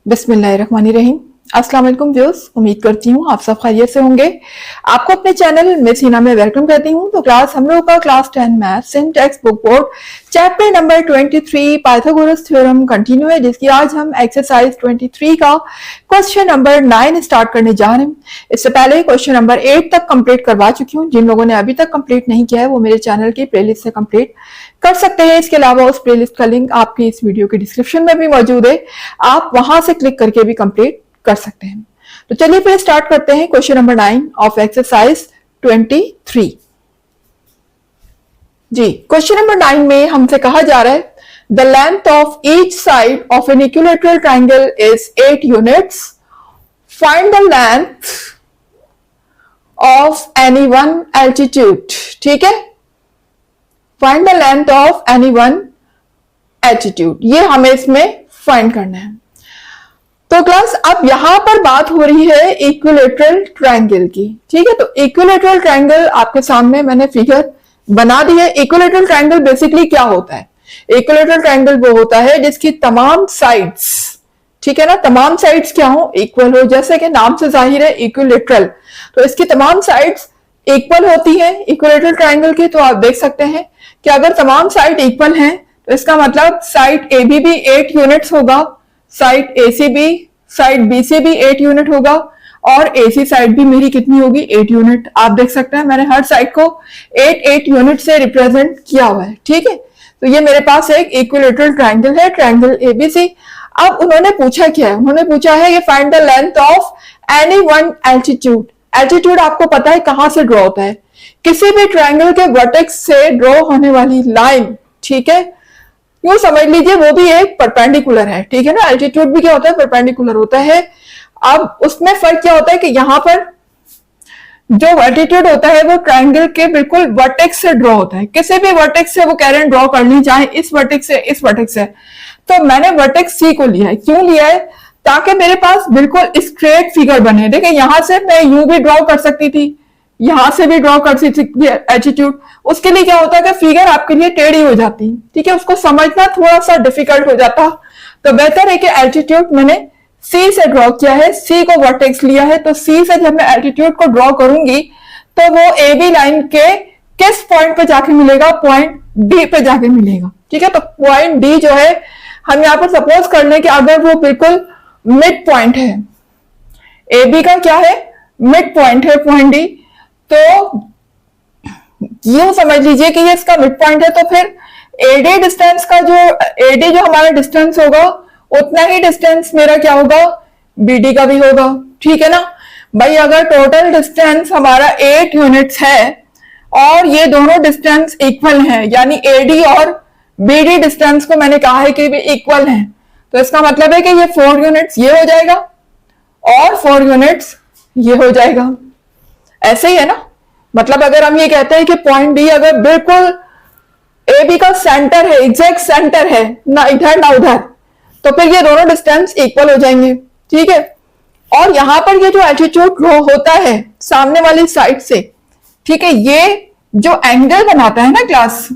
बिस्मिल्लाहिर्रहमानिर्रहीम। अस्सलाम वालेकुम व्यूअर्स, उम्मीद करती हूँ आप सब खैरियत से होंगे। आपको अपने चैनल मिस हिना में वेलकम करती हूँ। तो क्लास हम लोगों का क्लास 10 मैथ्स इन text book board chapter number 23 Pythagoras theorem continue है, जिसकी आज हम एक्सरसाइज 23 का क्वेश्चन नंबर 9 स्टार्ट करने जा रहे हैं। इससे पहले क्वेश्चन नंबर 8 तक कंप्लीट करवा चुकी हूँ। जिन लोगों ने अभी तक कंप्लीट नहीं किया है वो मेरे चैनल की प्लेलिस्ट से कंप्लीट कर सकते हैं। इसके अलावा उस प्लेलिस्ट का लिंक आपकी इस वीडियो के डिस्क्रिप्शन में भी मौजूद है, आप वहां से क्लिक करके भी कंप्लीट कर सकते हैं। तो चलिए फिर स्टार्ट करते हैं क्वेश्चन नंबर 9 ऑफ एक्सरसाइज 23। जी, क्वेश्चन नंबर 9 में हमसे कहा जा रहा है the length of each side of an equilateral triangle is 8 units, find the length of any one altitude. ठीक है, find the length of any one altitude, ये हमें इसमें फाइंड करना है। तो क्लास अब यहां पर बात हो रही है इक्विलैटरल ट्रायंगल की। ठीक है, तो इक्विलैटरल ट्रायंगल आपके सामने मैंने फिगर बना दी है। इक्विलैटरल ट्रायंगल बेसिकली क्या होता है? इक्विलैटरल ट्रायंगल वो होता है जिसकी तमाम साइड्स, ठीक है ना, तमाम साइड्स क्या हो? इक्वल हो। जैसे कि नाम से जाहिर है इक्विलैटरल, तो इसकी तमाम साइड्स इक्वल होती है इक्विलैटरल ट्रायंगल की। तो आप देख सकते हैं कि अगर तमाम साइड इक्वल हैं तो इसका मतलब साइड ए बी भी 8 यूनिट्स होगा, साइड AC भी, साइड BC भी 8 यूनिट होगा, और AC साइड भी मेरी कितनी होगी? 8 यूनिट। आप देख सकते हैं मैंने हर साइड को 8 यूनिट से रिप्रेजेंट किया हुआ है। ठीक है, तो ये मेरे पास एक इक्विलैटरल ट्रायंगल है, ट्रायंगल ABC। अब उन्होंने पूछा क्या है? उन्होंने पूछा है ये find the length of any one altitude. Altitude आपको पता है कहां से ड्रॉ होता है? किसी भी ट्रायंगल के वर्टेक्स से ड्रॉ होने वाली लाइन। ठीक है, यूं समझ लीजिए वो भी एक परपेंडिकुलर है। ठीक है ना, एल्टीट्यूड भी क्या होता है? परपेंडिकुलर होता है। अब उसमें फर्क क्या होता है कि यहां पर जो एल्टीट्यूड होता है वो ट्रायंगल के बिल्कुल वर्टेक्स से ड्रॉ होता है। किसी भी वर्टेक्स से वो कह रहे हैं ड्रॉ कर ली, चाहे इस वर्टेक्स से इस वर्टेक्स से। तो मैंने वर्टेक्स C को लिया है। क्यों लिया है? ताकि मेरे पास बिल्कुल स्ट्रेट फिगर बने। देखिए यहां से मैं यूं भी ड्रॉ कर सकती थी, यहां से भी ड्रॉ कर सकती है एल्टीट्यूड। उसके लिए क्या होता है कि फिगर आपके लिए टेढ़ी हो जाती है। ठीक है, उसको समझना थोड़ा सा डिफिकल्ट हो जाता। तो बेहतर है कि एल्टीट्यूड मैंने C से ड्रॉ किया है, C को वर्टेक्स लिया है। तो C से जब मैं एल्टीट्यूड को ड्रॉ करूंगी तो वो AB लाइन के किस पॉइंट पे जाके मिलेगा? पॉइंट D पे जाके मिलेगा। ठीक है, तो पॉइंट D जो है, हम यहाँ पर सपोज कर लें कि अगर वो बिल्कुल मिड पॉइंट है, AB का क्या है? मिड पॉइंट है पॉइंट D, तो यूं समझ लीजिए कि ये इसका मिड पॉइंट है। तो फिर AD डिस्टेंस का जो AD जो हमारा डिस्टेंस होगा उतना ही डिस्टेंस मेरा क्या होगा? BD का भी होगा। ठीक है ना भाई, अगर टोटल डिस्टेंस हमारा 8 यूनिट्स है और ये दोनों डिस्टेंस इक्वल हैं, यानी AD और BD डिस्टेंस को मैंने कहा है कि भी इक्वल हैं, तो इसका मतलब है कि ये 4 यूनिट्स ये हो जाएगा और 4 यूनिट्स ये हो जाएगा। ऐसे ही है ना, मतलब अगर हम ये कहते हैं कि पॉइंट D अगर बिल्कुल AB का सेंटर है, एग्जैक्ट सेंटर है, ना इधर ना उधर, तो फिर ये दोनों डिस्टेंस इक्वल हो जाएंगे। ठीक है, और यहां पर ये जो एल्टीट्यूड ड्रॉ होता है सामने वाली साइड से, ठीक है, ये जो एंगल बनाता है ना क्लास,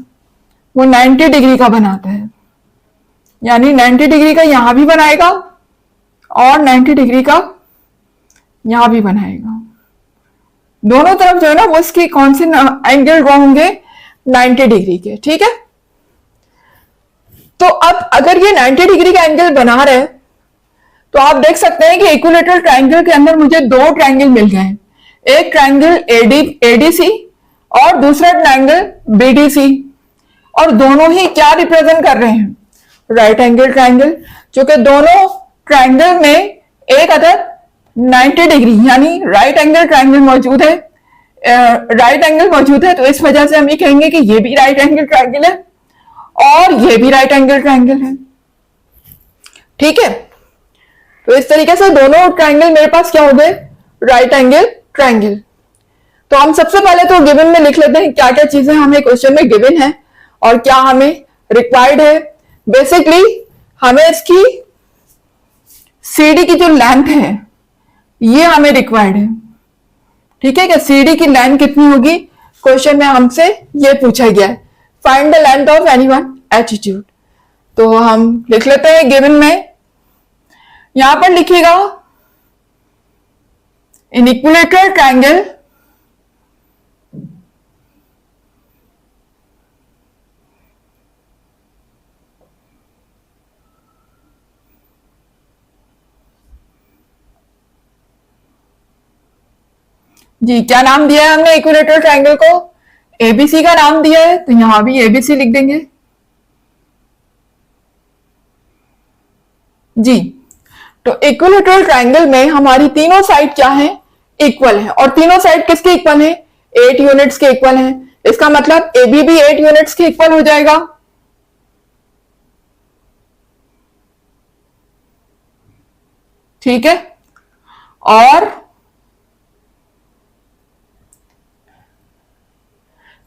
वो 90 डिग्री का बनाता है। यानी 90 डिग्री का यहां भी बनाएगा और 90 डिग्री का यहां भी बनाएगा। दोनों तरफ जो है ना वो इसके कौन से एंगल ड्रॉ होंगे? 90 डिग्री के। ठीक है, तो अब अगर ये 90 डिग्री का एंगल बना रहे तो आप देख सकते हैं कि इक्विलैटरल ट्रायंगल के अंदर मुझे दो ट्रायंगल मिल गए हैं, एक ट्रायंगल ADC और दूसरा ट्रायंगल BDC, और दोनों ही क्या रिप्रेजेंट कर रहे हैं? Right angle triangle. चूंकि दोनों ट्रायंगल में एक अदर 90 डिग्री यानी राइट एंगल ट्रायंगल मौजूद है, राइट एंगल मौजूद है, तो इस वजह से हम ये कहेंगे कि ये भी राइट एंगल ट्रायंगल है और ये भी राइट एंगल ट्रायंगल है। ठीक है, तो इस तरीके से दोनों ट्रायंगल मेरे पास क्या हो गए? Right angle triangle. तो हम सबसे पहले तो गिवन में लिख लेते हैं क्या क्या चीजें हमें क्वेश्चन में गिवन है और क्या हमें रिक्वायर्ड है। बेसिकली हमें इसकी CD की जो लेंथ है ये हमें रिक्वायर्ड है। ठीक है, कि CD की लेंथ कितनी होगी? क्वेश्चन में हमसे ये पूछा गया है, find the length of any one altitude. तो हम लिख लेते हैं गिवन में यहां पर लिखिएगा इन इक्विलेटरल ट्रायंगल जी, क्या नाम दिया है हमने इक्विलेटरल ट्रायंगल को? एबीसी का नाम दिया है, तो यहां भी एबीसी लिख देंगे। जी, तो इक्विलेटरल ट्रायंगल में हमारी तीनों साइड क्या है? इक्वल है। और तीनों साइड किसके इक्वल है? 8 यूनिट्स के इक्वल है। इसका मतलब एबी भी 8 यूनिट्स के इक्वल हो जाएगा। ठीक है, और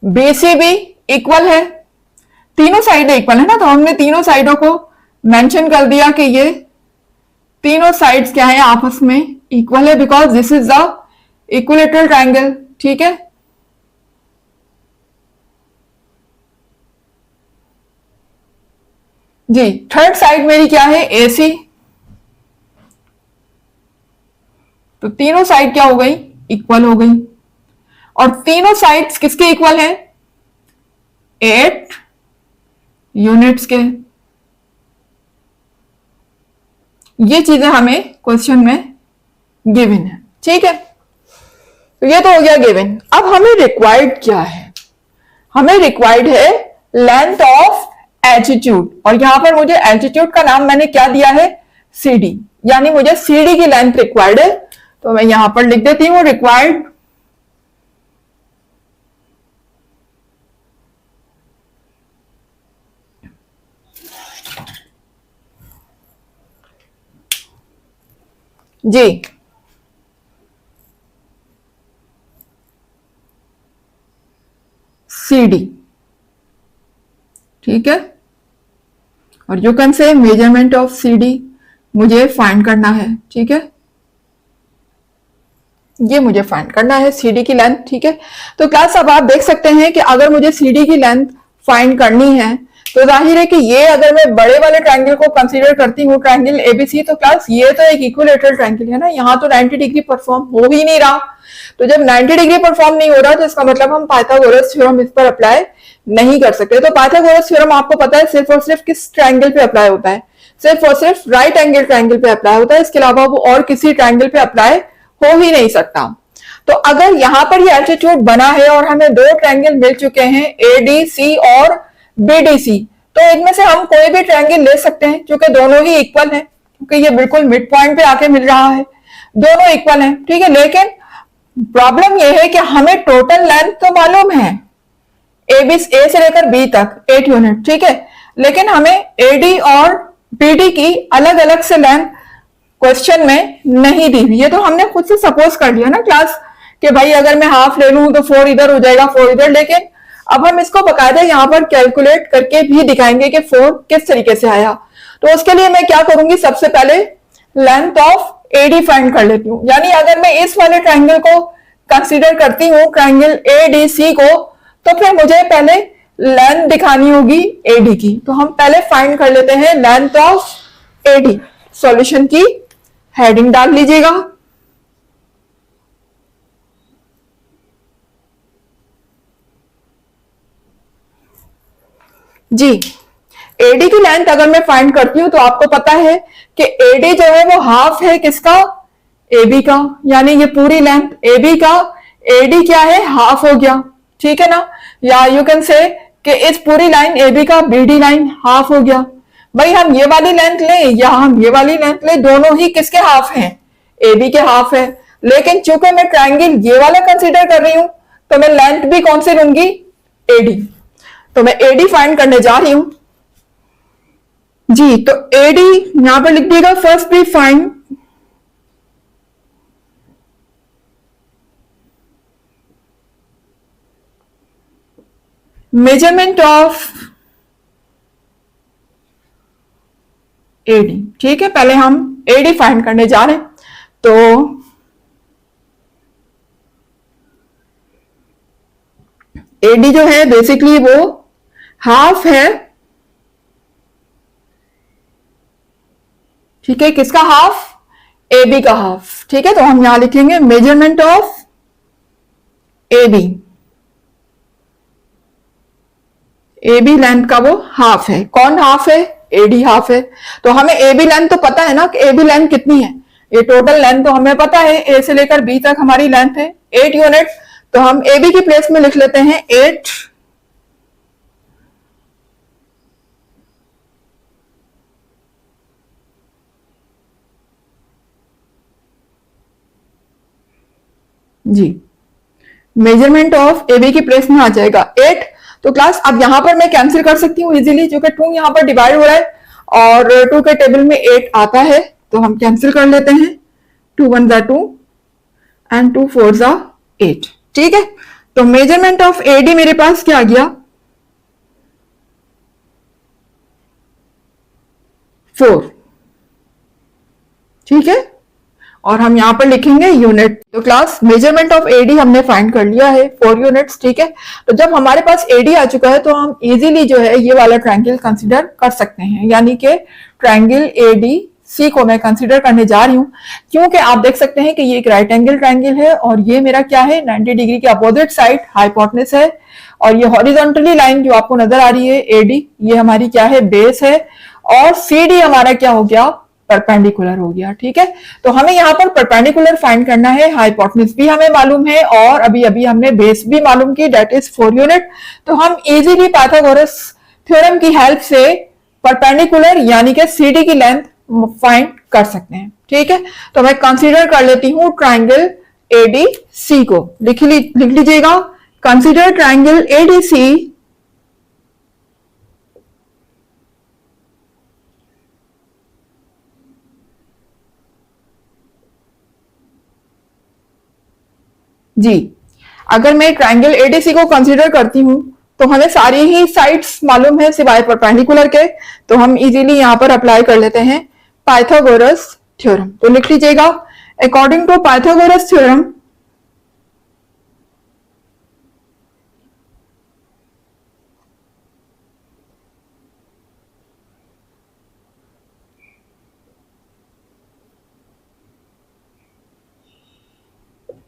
बीसी भी इक्वल है। तीनों साइड इक्वल है ना, तो हमने तीनों साइडों को मेंशन कर दिया कि ये तीनों साइड्स क्या है? आपस में इक्वल है, because this is the equilateral triangle. ठीक है, जी। थर्ड साइड मेरी क्या है? एसी। तो तीनों साइड क्या हो गई? इक्वल हो गई। और तीनों साइड्स किसके इक्वल है? 8 यूनिट्स के। ये चीजें हमें क्वेश्चन में गिवन है। ठीक है, तो ये तो हो गया गिवन। अब हमें रिक्वायर्ड क्या है? हमें रिक्वायर्ड है लेंथ ऑफ एल्टीट्यूड, और यहां पर मुझे एल्टीट्यूड का नाम मैंने क्या दिया है? सीडी, यानी मुझे सीडी की लेंथ रिक्वायर्ड है। तो मैं यहां पर लिख देती हूं रिक्वायर्ड जी सीडी। ठीक है, और you can say measurement of CD मुझे फाइंड करना है। ठीक है, ये मुझे फाइंड करना है सीडी की लेंथ। ठीक है, तो क्लास अब आप देख सकते हैं कि अगर मुझे सीडी की लेंथ फाइंड करनी है तो जाहिर है कि ये अगर मैं बड़े वाले ट्रायंगल को कंसीडर करती हूँ, ट्रायंगल एबीसी, तो क्लास ये तो एक इक्विलेटरल ट्रायंगल है ना, यहाँ तो 90 डिग्री परफॉर्म हो ही नहीं रहा। तो जब 90 डिग्री परफॉर्म नहीं हो रहा तो इसका मतलब हम पाइथागोरस थ्योरम इस पर अप्लाई नहीं कर सकते। तो पाइथागोरस थ्योरम आपको पता है सिर्फ और सिर्फ किस ट्रायंगल पे अप्लाई होता है? सिर्फ और सिर्फ राइट एंगल ट्रायंगल पे अप्लाई होता है। इसके अलावा वो और किसी ट्रायंगल पे अप्लाई हो ही नहीं सकता। तो अगर यहां पर ये एल्टीट्यूड बना है और हमें दो ट्रायंगल मिल चुके हैं, एडीसी और बीडीसी, तो इनमें से हम कोई भी ट्रायंगल ले सकते हैं क्योंकि दोनों ही इक्वल हैं, क्योंकि ये बिल्कुल मिड पॉइंट पे आके मिल रहा है, दोनों इक्वल हैं। ठीक है, लेकिन प्रॉब्लम ये है कि हमें टोटल लेंथ तो मालूम है, ए से लेकर बी तक 8 यूनिट। ठीक है, लेकिन हमें एडी और बीडी की अलग अलग से लेंथ क्वेश्चन में नहीं दी हुई है। तो हमने खुद से सपोज कर लिया ना क्लास कि भाई अगर मैं हाफ ले लूं तो 4 इधर हो जाएगा, 4 इधर। लेकिन अब हम इसको बकायदा यहाँ पर कैलकुलेट करके भी दिखाएंगे कि 4 किस तरीके से आया। तो उसके लिए मैं क्या करूंगी, सबसे पहले लेंथ ऑफ एडी फाइंड कर लेती हूँ। यानी अगर मैं इस वाले ट्रायंगल को कंसीडर करती हूँ, ट्रायंगल एडीसी को, तो फिर मुझे पहले लेंथ दिखानी होगी एडी की। तो हम पहले फाइंड कर लेते हैं लेंथ ऑफ एडी। सॉल्यूशन की हेडिंग डाल लीजिएगा। जी, एडी की लेंथ अगर मैं फाइंड करती हूं तो आपको पता है कि एडी जो है वो हाफ है किसका? एबी का। यानी ये पूरी लेंथ एबी का, एडी क्या है? हाफ हो गया। ठीक है ना, या यू कैन से कि इस पूरी लाइन एबी का बीडी लाइन हाफ हो गया। भाई हम ये वाली लेंथ लें या हम ये वाली लेंथ लें, दोनों ही किसके हाफ हैं? एबी के हाफ है। लेकिन चूंकि मैं ट्रायंगल ये वाला कंसीडर कर रही हूं तो मैं लेंथ भी कौन सी लूंगी? एडी। तो मैं एडी फाइंड करने जा रही हूं जी। तो एडी यहां पर लिख दिएगा, फर्स्ट भी फाइंड मेजरमेंट ऑफ एडी। ठीक है, पहले हम एडी फाइंड करने जा रहे हैं। तो एडी जो है बेसिकली वो हाफ है। ठीक है, किसका हाफ? ए बी का हाफ। ठीक है, तो हम यहां लिखेंगे measurement of A B. A B length का वो हाफ है। कौन हाफ है? एडी हाफ है। तो हमें ए बी लेंथ तो पता है ना कि ए बी लेंथ कितनी है। ये टोटल लेंथ तो हमें पता है, ए से लेकर बी तक हमारी लेंथ है 8 यूनिट। तो हम ए बी की प्लेस में लिख लेते हैं 8 जी। मेजरमेंट ऑफ ए बी की प्लेस में आ जाएगा 8। तो क्लास अब यहां पर मैं कैंसिल कर सकती हूँ इजीली, जो कि 2 यहां पर डिवाइड हो रहा है और 2 के टेबल में 8 आता है, तो हम कैंसिल कर लेते हैं। 2 1 जा 2 एंड 2 4 जा 8। ठीक है, तो मेजरमेंट ऑफ एडी मेरे पास क्या आ गया? 4। ठीक है, और हम यहां पर लिखेंगे यूनिट। तो क्लास मेजरमेंट ऑफ एडी हमने फाइंड कर लिया है 4 यूनिट्स। ठीक है, तो जब हमारे पास एडी आ चुका है तो हम इजीली जो है ये वाला ट्रायंगल कंसीडर कर सकते हैं, यानी कि ट्रायंगल एडी सी को मैं कंसीडर करने जा रही हूं, क्योंकि आप देख सकते हैं कि ये एक राइट एंगल ट्रायंगल है और ये मेरा क्या है 90 डिग्री के अपोजिट साइड हाइपोटेनस है, और ये हॉरिजॉन्टली लाइन जो आपको नजर आ रही है एडी, ये हमारी क्या है बेस है, और सीडी हमारा क्या हो गया परपेंडिकुलर हो गया। ठीक है, तो हमें यहाँ पर परपेंडिकुलर फाइंड करना है, हाइपोटेनस भी हमें मालूम है और अभी अभी हमने बेस भी मालूम की, दैट इज 4 यूनिट। तो हम इजीली पाइथागोरस थ्योरम की हेल्प से परपेंडिकुलर यानी कि सीडी की लेंथ फाइंड कर सकते हैं। ठीक है, तो मैं कंसीडर कर लेती हूं ट्राइंगल एडीसी को। लिख लीजिएगा, कंसीडर ट्राइंगल एडीसी जी। अगर मैं ट्राइंगल एडीसी को कंसीडर करती हूं तो हमें सारी ही साइड्स मालूम है सिवाय परपेंडिकुलर के, तो हम इजीली यहां पर अप्लाई कर लेते हैं पाइथागोरस थ्योरम। तो लिख लीजिएगा, अकॉर्डिंग टू पाइथागोरस थ्योरम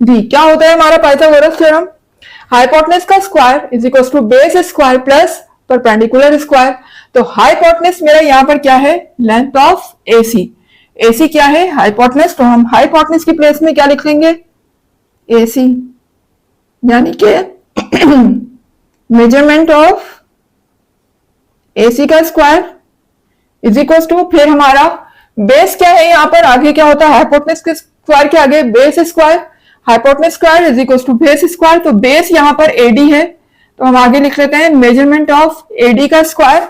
जी, क्या होता है हमारा पाइथागोरस थ्योरम? हाइपोटेनस का square is equal to base square plus perpendicular square. तो हाइपोटेनस मेरा यहां पर क्या है? Length of AC. एसी क्या है? हाइपोटेनस। तो हम हाइपोटेनस की प्लेस में क्या लिख लेंगे? एसी, यानी कि मेजरमेंट ऑफ एसी का स्क्वायर इज इक्वल टू, फिर हमारा बेस क्या है यहां पर, आगे क्या होता है हाइपोटेनस के स्क्वायर के आगे base square, hypotenuse square is equal to base square. तो बेस यहां पर एडी है, तो हम आगे लिख लेते हैं मेजरमेंट ऑफ एडी का स्क्वायर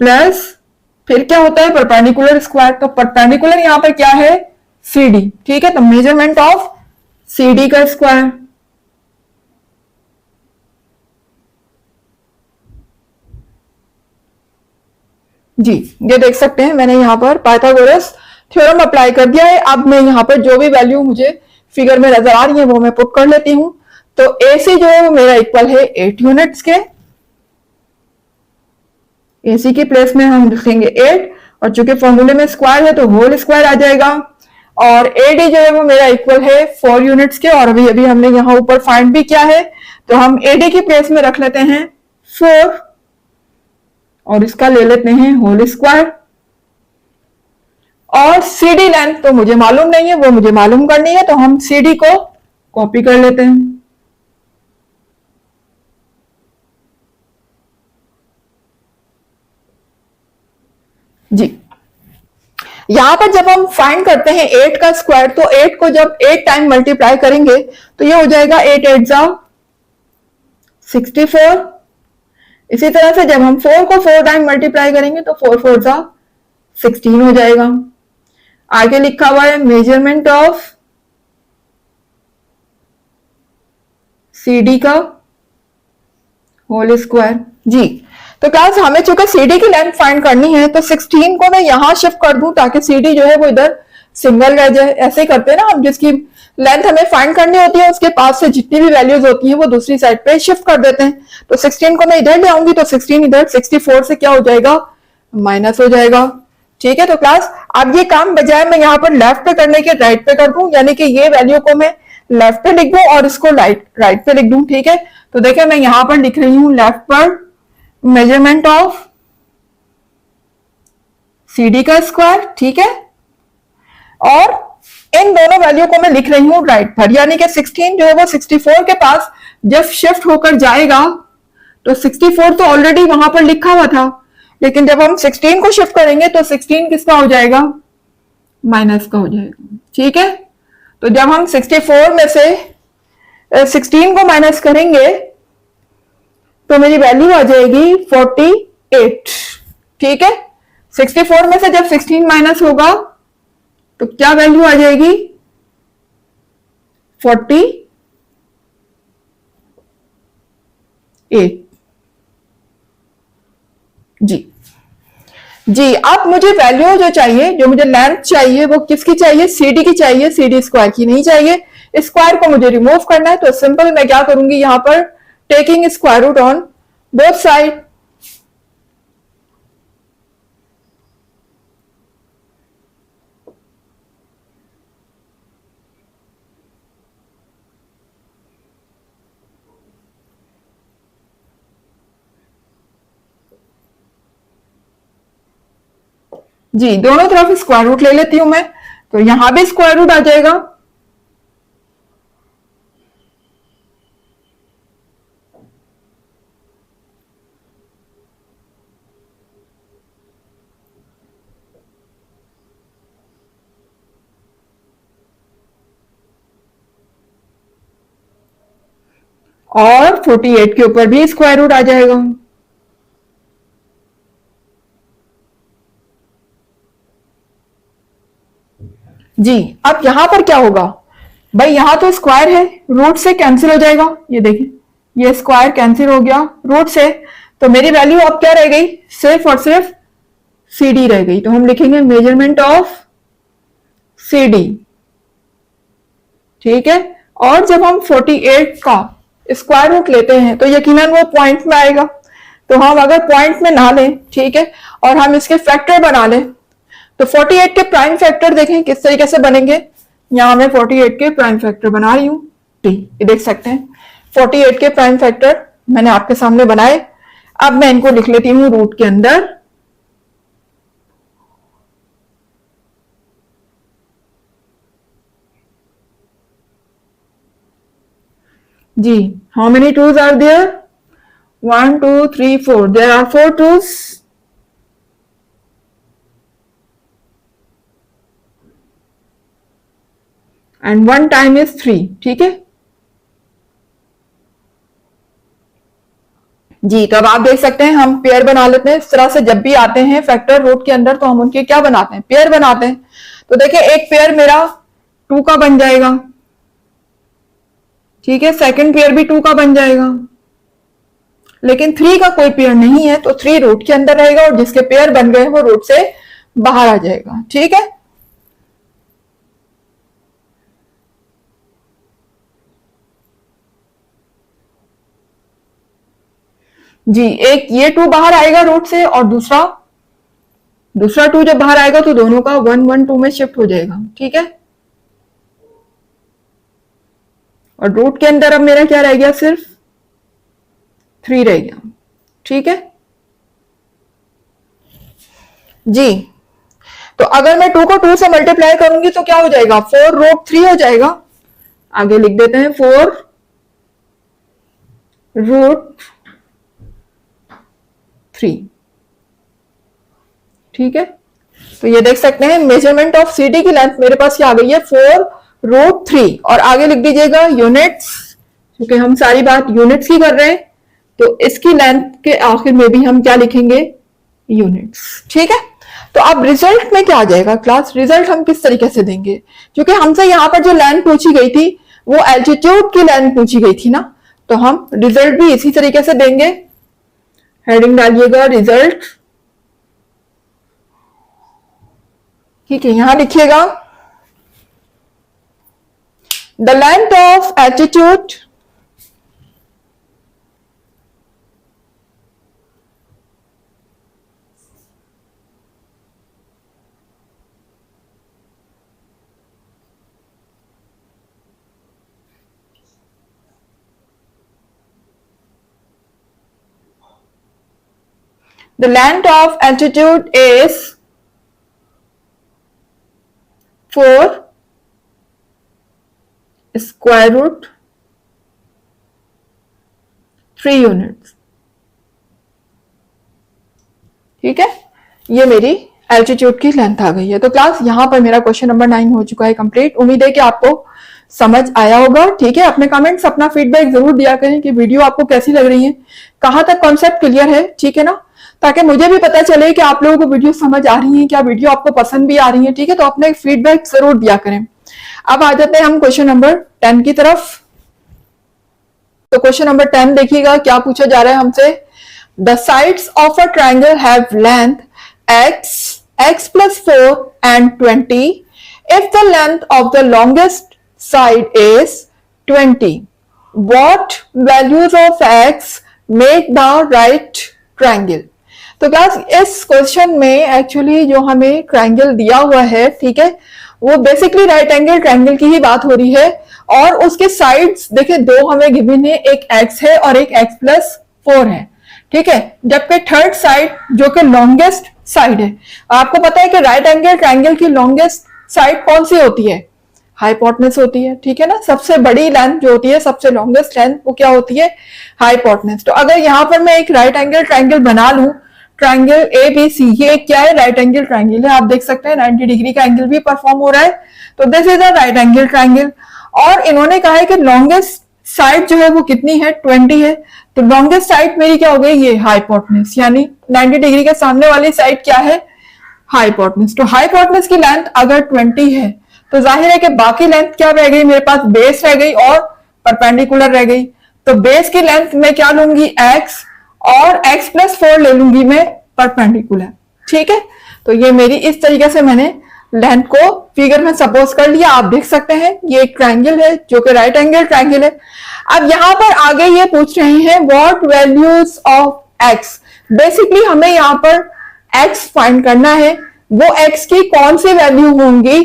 प्लस, फिर क्या होता है परपेंडिकुलर स्क्वायर। तो परपेंडिकुलर यहां पर क्या है? सीडी। ठीक है, तो मेजरमेंट ऑफ सीडी का स्क्वायर जी। ये देख सकते हैं मैंने यहाँ पर पाइथागोरस थ्योरम अप्लाई कर दिया है। अब मैं यहाँ पर जो भी वैल्यू मुझे फिगर में नजर आ रही है वो मैं पुट कर लेती हूं। तो एसी जो है वो मेरा इक्वल है 8 यूनिट्स के। एसी की प्लेस में हम लिखेंगे 8, और चूंकि फॉर्मूले में स्क्वायर है तो होल स्क्वायर आ जाएगा। और एडी जो है वो मेरा इक्वल है 4 यूनिट्स के, और अभी अभी हमने यहाँ ऊपर फाइंड भी किया है, तो हम एडी की प्लेस में रख लेते हैं 4 और इसका ले लेते हैं होल स्क्वायर। और सीडी लेंथ तो मुझे मालूम नहीं है, वो मुझे मालूम करनी है, तो हम सीडी को कॉपी कर लेते हैं जी। यहां पर जब हम फाइंड करते हैं 8 का स्क्वायर, तो 8 को जब 8 टाइम मल्टीप्लाई करेंगे तो ये हो जाएगा 8 8 जा 64। इसी तरह से जब हम 4 को 4 टाइम मल्टीप्लाई करेंगे तो 4 4 जा 16 हो जाएगा। आगे लिखा हुआ है मेजरमेंट ऑफ सीडी का होल स्क्वायर जी। तो क्लास हमें चूंकि सीडी की लेंथ फाइंड करनी है, तो 16 को मैं यहां शिफ्ट कर दूं ताकि सीडी जो है वो इधर सिंगल रह जाए। ऐसे ही करते हैं ना हम, जिसकी लेंथ हमें फाइंड करनी होती है उसके पास से जितनी भी वैल्यूज होती है वो दूसरी साइड पे शिफ्ट कर देते हैं। तो 16 को मैं इधर ले आऊंगी तो 16 इधर 64 से क्या हो जाएगा, माइनस हो जाएगा। ठीक है, तो क्लास अब ये काम बजाय मैं यहाँ पर लेफ्ट पे करने के राइट पे कर दूं, यानी कि ये वैल्यू को मैं लेफ्ट पे लिख दूं और इसको राइट पे लिख दूं। ठीक है, तो देखिए मैं यहाँ पर लिख रही हूँ लेफ्ट पर मेजरमेंट ऑफ CD का स्क्वायर। ठीक है, और इन दोनों वैल्यू को मैं लिख रही हूं राइट पर, यानी कि 16 जो है वो 64 के पास जब शिफ्ट होकर जाएगा तो 64 तो ऑलरेडी वहां पर लिखा हुआ था, लेकिन जब हम 16 को शिफ्ट करेंगे तो 16 किसका हो जाएगा, माइनस का हो जाएगा। ठीक है, तो जब हम 64 में से 16 को माइनस करेंगे तो मेरी वैल्यू आ जाएगी 48। ठीक है, 64 में से जब 16 माइनस होगा तो क्या वैल्यू आ जाएगी, 48। जी, अब मुझे वैल्यू जो चाहिए, जो मुझे लेंथ चाहिए वो किसकी चाहिए, CD की चाहिए, CD स्क्वायर की नहीं चाहिए। स्क्वायर को मुझे रिमूव करना है, तो सिंपल मैं क्या करूंगी, यहां पर taking square root on both side. जी, दोनों तरफ स्क्वायर रूट ले लेती हूं मैं, तो यहां भी स्क्वायर रूट आ जाएगा। और 48 के ऊपर भी स्क्वायर रूट आ जाएगा। जी, अब यहां पर क्या होगा भाई, यहां तो स्क्वायर है, रूट से कैंसिल हो जाएगा। ये देखिए, ये स्क्वायर कैंसिल हो गया रूट से, तो मेरी वैल्यू अब क्या रह गई, सिर्फ और सिर्फ CD रह गई। तो हम लिखेंगे मेजरमेंट ऑफ CD। ठीक है, और जब हम 48 का स्क्वायर रूट लेते हैं तो यकीनन वो पॉइंट में आएगा। तो हम अगर पॉइंट में ना लें, ठीक है, और हम इसके फैक्टर बना लें, तो 48 के प्राइम फैक्टर देखें किस तरीके से बनेंगे। यहां मैं 48 के प्राइम फैक्टर बना रही हूं, ये देख सकते हैं 48 के प्राइम फैक्टर मैंने आपके सामने बनाए। अब मैं इनको लिख लेती हूं रूट के अंदर। जी, how many twos are there, 1 2 3 4, there are 4 twos. And 1 time is 3। ठीक है जी, तो अब आप देख सकते हैं हम पेयर बना लेते हैं इस तरह से। जब भी आते हैं फैक्टर रूट के अंदर तो हम उनके क्या बनाते हैं, पेयर बनाते हैं। तो देखिए एक पेयर मेरा 2 का बन जाएगा, ठीक है, सेकंड पेयर भी 2 का बन जाएगा, लेकिन 3 का कोई पेयर नहीं है, तो 3 रूट के अंदर रहेगा और जिसके पेयर बन गए वो रूट से बाहर आ जाएगा। ठीक है जी, एक ये 2 बाहर आएगा रूट से और दूसरा 2 जब बाहर आएगा तो दोनों का 1 1 2 में शिफ्ट हो जाएगा। ठीक है, और रूट के अंदर अब मेरा क्या रह गया, सिर्फ 3 रह गया। ठीक है जी, तो अगर मैं 2 को 2 से मल्टीप्लाई करूंगी तो क्या हो जाएगा, 4 रूट 3 हो जाएगा। आगे लिख देते हैं 4 रूट 3। ठीक है, तो ये देख सकते हैं मेजरमेंट ऑफ CD की लेंथ मेरे पास क्या आ गई है, 4 रूट 3। और आगे लिख दीजिएगा यूनिट्स, क्योंकि हम सारी बात यूनिट्स की कर रहे हैं, तो इसकी लेंथ के आखिर में भी हम क्या लिखेंगे, यूनिट्स। ठीक है, तो अब रिजल्ट में क्या आ जाएगा क्लास, रिजल्ट हम किस तरीके से देंगे, क्योंकि हमसे यहां पर जो लेंथ पूछी गई थी वो एल्टीट्यूड की लेंथ पूछी गई थी ना, तो हम रिजल्ट भी इसी तरीके से देंगे। हेडिंग डालिएगा रिजल्ट। ठीक है, यहां लिखिएगा the length of attitude the length of altitude is 4 square root 3 units। ठीक है, ये मेरी एल्टीट्यूड की लेंथ आ गई है। तो क्लास यहाँ पर मेरा क्वेश्चन नंबर 9 हो चुका है कंप्लीट। उम्मीद है कि आपको समझ आया होगा। ठीक है, अपने कमेंट्स अपना फीडबैक जरूर दिया करें कि वीडियो आपको कैसी लग रही है, कहां तक कॉन्सेप्ट क्लियर है। ठीक है ना, ताकि मुझे भी पता चले कि आप लोगों को वीडियो समझ आ रही है, क्या वीडियो आपको पसंद भी आ रही है। ठीक है, तो अपने फीडबैक जरूर दिया करें। अब आ जाते हैं हम क्वेश्चन नंबर 10 की तरफ। तो क्वेश्चन नंबर 10 देखिएगा क्या पूछा जा रहा है हमसे। The sides of a triangle have length x plus 4 and 20 if the length of the longest side is 20, what values of x make the right triangle। तो क्लास इस क्वेश्चन में एक्चुअली जो हमें ट्राइंगल दिया हुआ है, ठीक है, वो बेसिकली राइट एंगल ट्राइंगल की ही बात हो रही है। और उसके साइड्स देखिए दो हमें गिवन है, एक x है और एक x प्लस 4 है। ठीक है, जबकि थर्ड साइड जो कि लॉन्गेस्ट साइड है, आपको पता है कि राइट एंगल ट्राइंगल की लॉन्गेस्ट साइड कौन सी होती है, हाइपोटेनस होती है। ठीक है ना, सबसे बड़ी लेंथ जो होती है, सबसे लॉन्गेस्ट लेंथ, वो क्या होती है, हाइपोटेनस। तो अगर यहाँ पर मैं एक राइट एंगल ट्राइंगल बना लूं, ट्राइंगल ABC, ये क्या है, राइट एंगल ट्राइंगल है। आप देख सकते हैं 90 डिग्री का एंगल भी परफॉर्म हो रहा है। तो this is a right angle triangle. और इन्होंने कहा है कि लॉन्गेस्ट साइड जो है वो कितनी है, 20 है। तो लॉन्गेस्ट साइड मेरी क्या हो गई, ये हाइपोटेनस, यानी 90 डिग्री के सामने वाली साइड क्या है, हाइपोटेनस। तो हाइपोटेनस की लेंथ अगर 20 है तो जाहिर है कि बाकी लेंथ क्या रह गई, मेरे पास बेस रह गई और परपेंडिकुलर रह गई। तो बेस की लेंथ मैं क्या लूंगी, x, और x प्लस 4 ले लूंगी मैं परपेंडिकुलर। ठीक है, तो ये मेरी इस तरीके से मैंने लेंथ को फिगर में सपोज कर लिया। आप देख सकते हैं ये एक ट्राइंगल है जो कि राइट एंगल ट्राइंगल है। अब यहां पर आगे ये पूछ रहे हैं what values of x। Basically हमें यहां पर x फाइंड करना है, वो x की कौन सी वैल्यू होंगी,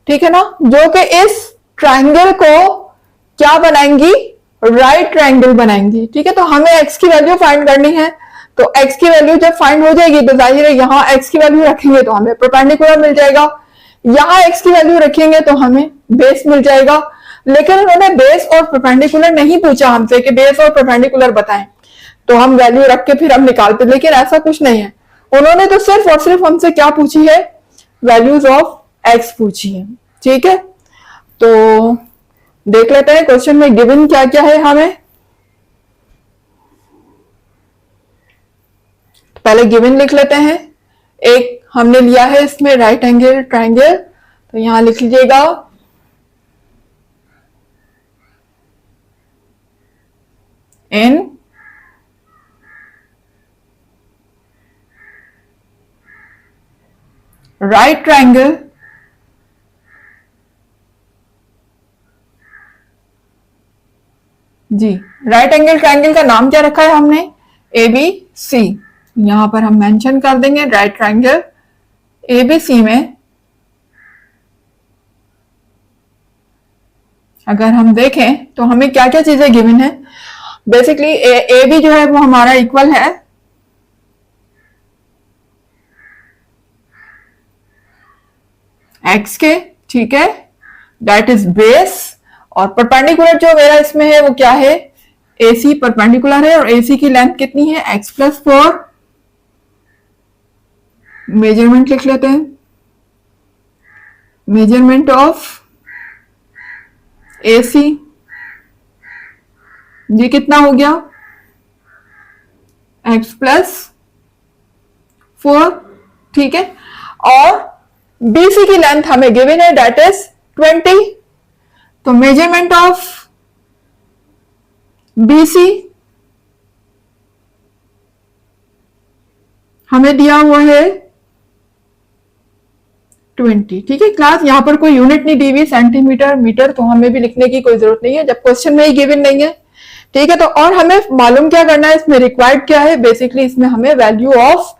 ठीक है ना, जो कि इस ट्राइंगल को क्या बनाएंगी, राइट ट्राइंगल बनाएंगी। ठीक है, तो हमें x की वैल्यू फाइंड करनी है। तो x की वैल्यू जब फाइंड हो जाएगी तो जाहिर है यहाँ x की वैल्यू रखेंगे तो हमें परपेंडिकुलर मिल जाएगा, यहाँ x की वैल्यू रखेंगे तो हमें बेस मिल जाएगा। लेकिन उन्होंने बेस और परपेंडिकुलर नहीं पूछा हमसे कि बेस और परपेंडिकुलर बताएं, तो हम वैल्यू रख के फिर हम निकालते, लेकिन ऐसा कुछ नहीं है। उन्होंने तो सिर्फ और सिर्फ हमसे क्या पूछी है, वैल्यूज ऑफ x पूछी है। ठीक है, तो देख लेते हैं क्वेश्चन में गिवन क्या क्या है हमें। पहले गिवन लिख लेते हैं। एक हमने लिया है इसमें राइट एंगल ट्राइंगल, तो यहां लिख लीजिएगा इन राइट ट्राइंगल जी, राइट एंगल ट्राइंगल का नाम क्या रखा है हमने, ABC। यहां पर हम मेंशन कर देंगे राइट ट्राइंगल ABC में अगर हम देखें तो हमें क्या क्या चीजें गिवन है। बेसिकली AB जो है वो हमारा इक्वल है x के, ठीक है, दैट इज बेस। और परपेंडिकुलर जो मेरा इसमें है वो क्या है, AC परपेंडिकुलर है और AC की लेंथ कितनी है, x प्लस 4। मेजरमेंट लिख लेते हैं, मेजरमेंट ऑफ AC ये कितना हो गया, x प्लस 4। ठीक है, और BC की लेंथ हमें गिवन है दैट इज 20। तो मेजरमेंट ऑफ BC हमें दिया हुआ है 20। ठीक है क्लास, यहाँ पर कोई यूनिट नहीं दी हुई, सेंटीमीटर मीटर तो हमें भी लिखने की कोई जरूरत नहीं है जब क्वेश्चन में ही गिवन नहीं है। ठीक है, तो और हमें मालूम क्या करना है, इसमें रिक्वायर्ड क्या है, बेसिकली इसमें हमें वैल्यू ऑफ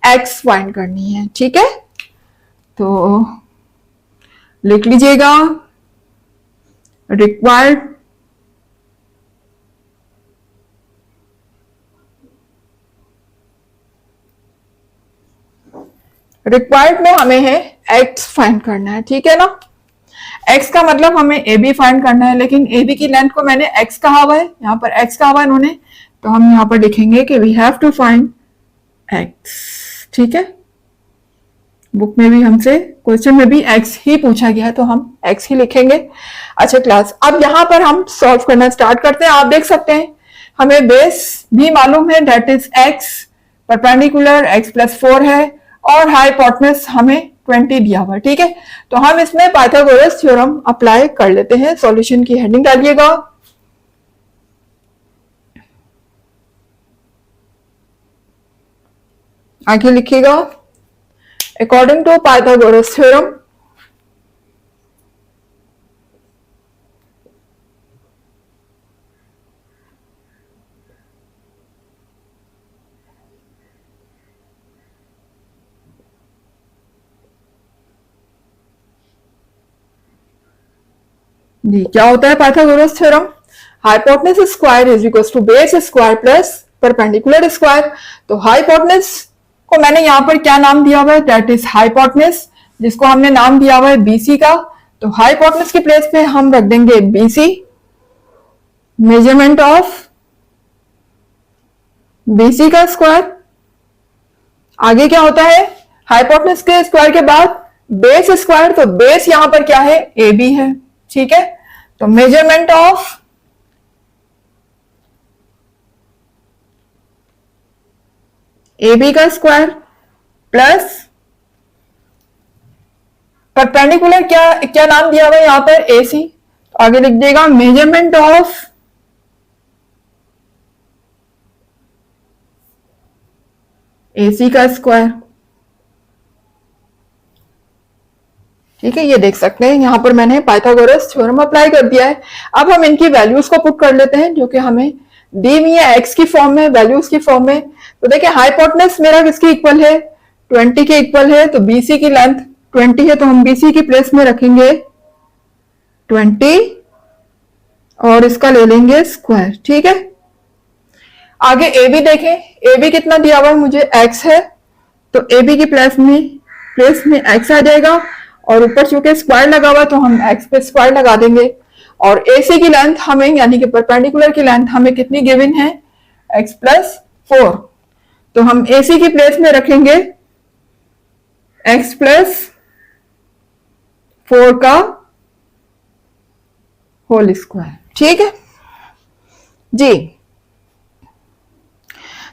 एक्स फाइंड करनी है। ठीक है, तो लिख लीजिएगा रिक्वायर्ड में हमें है एक्स फाइंड करना है। ठीक है ना, एक्स का मतलब हमें ए बी फाइंड करना है, लेकिन ए बी की लेंथ को मैंने एक्स कहा हुआ है, यहाँ पर एक्स कहा हुआ है इन्होंने, तो हम यहाँ पर लिखेंगे कि we have to find X. ठीक है, बुक में भी हमसे क्वेश्चन में भी एक्स ही पूछा गया है तो हम एक्स ही लिखेंगे। अच्छा क्लास, अब यहाँ पर हम सॉल्व करना स्टार्ट करते हैं। आप देख सकते हैं हमें बेस भी मालूम है, that is x, perpendicular x plus 4 है, और हाइपोटेनस हमें 20 दिया हुआ है। ठीक है, तो हम इसमें पाइथागोरस थ्योरम अप्लाई कर लेते हैं। सॉल्यूशन की हेडिंग डालिएगा, आगे लिखिएगा अकॉर्डिंग टू पाइथागोरस थ्योरम जी क्या होता है Pythagoras theorem, hypotenuse square is equal to base square plus perpendicular square. तो हाइपोटेनस को मैंने यहाँ पर क्या नाम दिया हुआ है, दैट इज हाइपोटेनस, जिसको हमने नाम दिया हुआ है बीसी का। तो हाइपोटेनस की प्लेस पे हम रख देंगे बीसी, मेजरमेंट ऑफ बीसी का स्क्वायर। आगे क्या होता है, हाइपोटेनस के स्क्वायर के बाद बेस स्क्वायर, तो बेस यहां पर क्या है, ए बी है। ठीक है, तो मेजरमेंट ऑफ ए बी का स्क्वायर प्लस परपेंडिकुलर क्या क्या नाम दिया हुआ है यहां पर, ए सी, तो आगे लिख देगा मेजरमेंट ऑफ ए सी का स्क्वायर। ठीक है, ये देख सकते हैं यहां पर मैंने पाइथागोरस थ्योरम अप्लाई कर दिया है। अब हम इनकी वैल्यूज को पुट कर लेते हैं जो कि हमें दी हुई है एक्स की फॉर्म में, वैल्यूज की फॉर्म में। तो देखिए हाइपोटेनस मेरा किसके इक्वल है, 20 के इक्वल है, तो बीसी की लेंथ 20 है, तो हम बीसी की प्लेस में रखेंगे 20 और इसका ले लेंगे स्क्वायर। ठीक है, आगे ए बी देखें, ए बी कितना दिया हुआ है मुझे, एक्स है, तो ए बी की प्लेस में एक्स आ जाएगा, और ऊपर चूंकि स्क्वायर लगा हुआ है तो हम एक्स पे स्क्वायर लगा देंगे। और एसी की लेंथ हमें यानी कि परपेंडिकुलर की लेंथ हमें कितनी गिवन है, एक्स प्लस 4, तो हम एसी की प्लेस में रखेंगे एक्स प्लस 4 का होल स्क्वायर। ठीक है जी,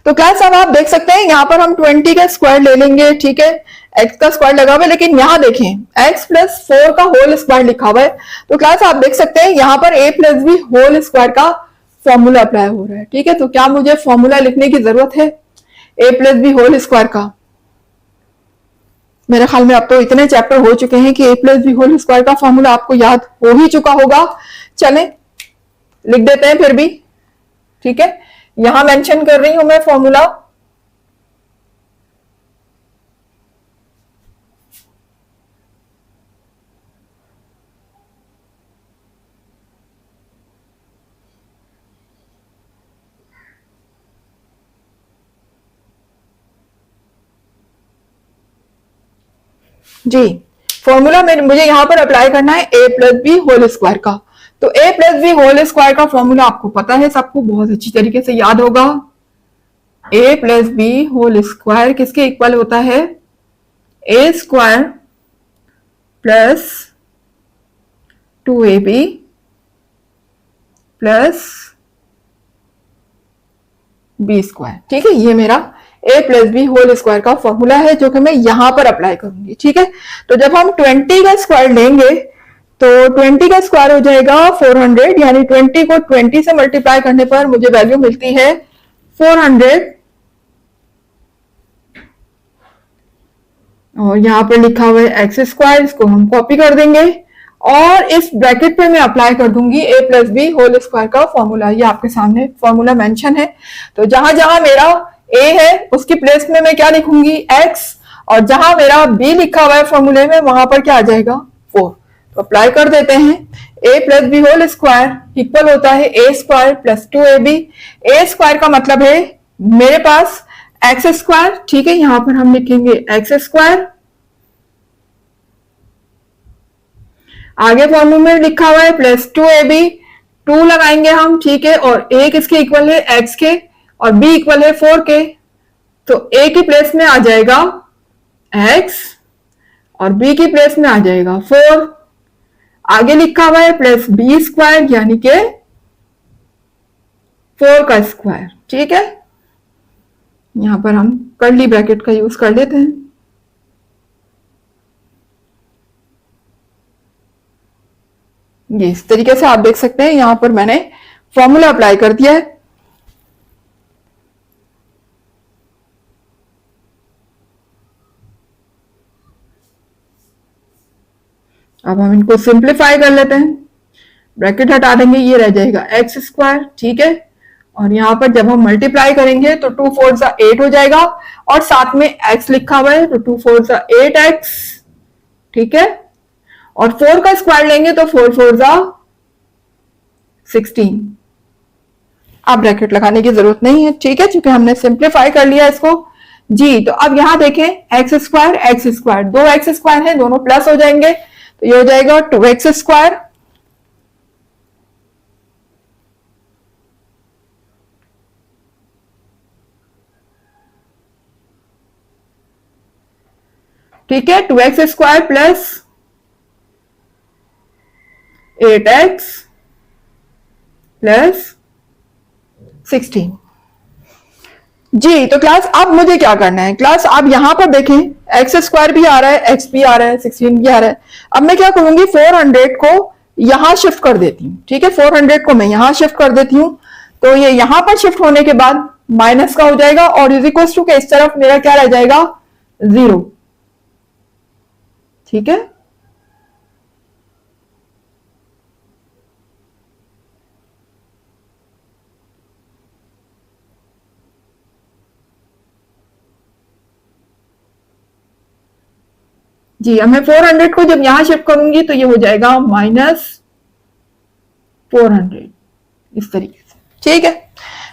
तो क्लास अब आप देख सकते हैं यहां पर हम 20 का स्क्वायर ले लेंगे। ठीक है, एक्स का स्क्वायर लगा हुआ है, लेकिन यहां देखें एक्स प्लस 4 का होल स्क्वायर लिखा हुआ है, तो क्लास आप देख सकते हैं यहां पर ए प्लस बी होल स्क्वायर का फॉर्मूला अप्लाई हो रहा है। ठीक है, तो क्या मुझे फॉर्मूला लिखने की जरूरत है ए प्लस बी होल स्क्वायर का, मेरे ख्याल में अब तो इतने चैप्टर हो चुके हैं कि ए प्लस बी होल स्क्वायर का फॉर्मूला आपको याद हो ही चुका होगा। चलें लिख देते हैं फिर भी। ठीक है, यहां मेंशन कर रही हूं मैं फॉर्मूला, जी फॉर्मूला में मुझे यहां पर अप्लाई करना है ए प्लस बी होल स्क्वायर का। तो ए प्लस बी होल स्क्वायर का फॉर्मूला आपको पता है, सबको बहुत अच्छी तरीके से याद होगा। A plus B whole square किसके इक्वल होता है, A square plus 2ab plus B square. ठीक है, ये मेरा A plus B whole square का फॉर्मूला है जो कि मैं यहां पर अप्लाई करूंगी। ठीक है, तो जब हम 20 का स्क्वायर लेंगे तो 20 का स्क्वायर हो जाएगा 400, यानी 20 को 20 से मल्टीप्लाई करने पर मुझे वैल्यू मिलती है 400 और यहाँ पर लिखा हुआ है एक्स स्क्वायर, इसको हम कॉपी कर देंगे और इस ब्रैकेट पे मैं अप्लाई कर दूंगी a plus B whole square का फॉर्मूला। ये आपके सामने फॉर्मूला मेंशन है। तो जहां जहां मेरा a है उसकी प्लेस में मैं क्या लिखूंगी x, और जहां मेरा b लिखा हुआ है फॉर्मूले में वहां पर क्या आ जाएगा 4। तो अप्लाई कर देते हैं। a plus B whole square equal होता है a square plus 2ab। a square का मतलब है मेरे पास एक्स स्क्वायर, ठीक है, यहां पर हम लिखेंगे एक्स स्क्वायर, आगे फॉर्मूले में लिखा हुआ है प्लस 2ab, 2 लगाएंगे हम, ठीक है, और a किसके इक्वल है x के और b इक्वल है 4 के। तो a की प्लेस में आ जाएगा x और b की प्लेस में आ जाएगा 4। आगे लिखा हुआ है प्लस b स्क्वायर यानी के 4 का स्क्वायर, ठीक है। यहां पर हम कर्ली ब्रैकेट का यूज कर लेते हैं। ये इस तरीके से आप देख सकते हैं, यहां पर मैंने फॉर्मूला अप्लाई कर दिया है। अब हम इनको सिंप्लीफाई कर लेते हैं, ब्रैकेट हटा देंगे, ये रह जाएगा एक्स स्क्वायर, ठीक है। और यहां पर जब हम मल्टीप्लाई करेंगे तो 2 4 जा 8 हो जाएगा और साथ में x लिखा हुआ है तो 2 4 जा 8x, ठीक है। और 4 का स्क्वायर लेंगे तो 4 4 जा 16। अब ब्रैकेट लगाने की जरूरत नहीं है, ठीक है, क्योंकि हमने सिंप्लीफाई कर लिया इसको जी। तो अब यहां देखें एक्स स्क्वायर, दो एक्स स्क्वायर है, दोनों प्लस हो जाएंगे, तो ये हो जाएगा 2x स्क्वायर ठीक है, 2x square plus 8x plus 16 जी। तो क्लास अब मुझे क्या करना है, क्लास आप यहां पर देखें एक्स स्क्वायर भी आ रहा है, एक्स भी आ रहा है, 16 भी आ रहा है। अब मैं क्या करूंगी 400 को यहां शिफ्ट कर देती हूँ, ठीक है, 400 को मैं यहां शिफ्ट कर देती हूँ। तो ये यहां पर शिफ्ट होने के बाद माइनस का हो जाएगा और इज इक्वल टू के इस तरफ मेरा क्या रह जाएगा 0, ठीक है। जी अब मैं 400 को जब यहां शिफ्ट करूंगी तो ये हो जाएगा -400 इस तरीके से, ठीक है